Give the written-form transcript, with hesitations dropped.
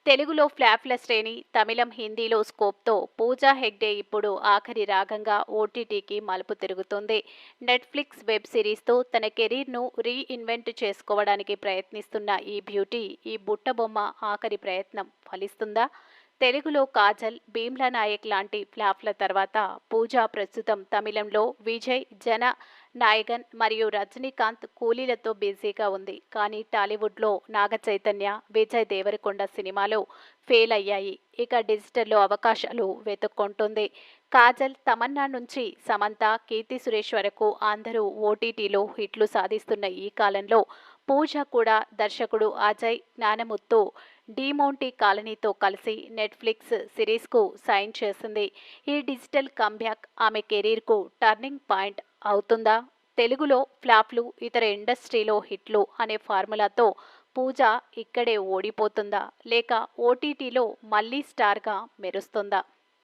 తెలుగులో ఫ్లాప్ల శ్రేణి, తమిళం, హిందీలో స్కోప్‌తో పూజా హెగ్డే ఇప్పుడు ఆఖరి రాగంగా ఓటీటీకి మలుపు తిరుగుతోంది. నెట్‌ఫ్లిక్స్ వెబ్ సిరీస్‌తో తన కెరీర్‌ను రీఇన్వెంట్ చేసుకోవడానికి ప్రయత్నిస్తున్న ఈ బ్యూటీ ఈ బుట్టబొమ్మ ఆఖరి ప్రయత్నం ఫలిస్తుందా? తెలుగులో కాజల్, భీమ్లా నాయక్ లాంటి ఫ్లాప్ల తర్వాత పూజా ప్రస్తుతం తమిళంలో విజయ్, జన నాయగన్ మరియు రజనీకాంత్ కూలీలతో బిజీగా ఉంది. కానీ టాలీవుడ్లో నాగ చైతన్య, విజయ్ దేవరకొండ సినిమాలు ఫెయిల్ అయ్యాయి. ఇక డిజిటల్లో అవకాశాలు వెతుక్కుంటుంది. కాజల్, తమన్నా నుంచి సమంత, కీర్తి సురేష్ వరకు అందరూ ఓటీటీలో హిట్లు సాధిస్తున్న ఈ కాలంలో పూజ కూడా దర్శకుడు అజయ్ జ్ఞానముత్తు డీమౌంటీ కాలనీతో కలిసి నెట్‌ఫ్లిక్స్ సిరీస్‌కు సైన్ చేసింది. ఈ డిజిటల్ కమ్‌బ్యాక్ ఆమె కెరీర్‌కు టర్నింగ్ పాయింట్ అవుతుందా? తెలుగులో ఫ్లాప్లు, ఇతర ఇండస్ట్రీలో హిట్లు అనే ఫార్ములాతో పూజ ఇక్కడే ఓడిపోతుందా? లేక ఓటీటీలో మళ్లీ స్టార్‌గా మెరుస్తుందా?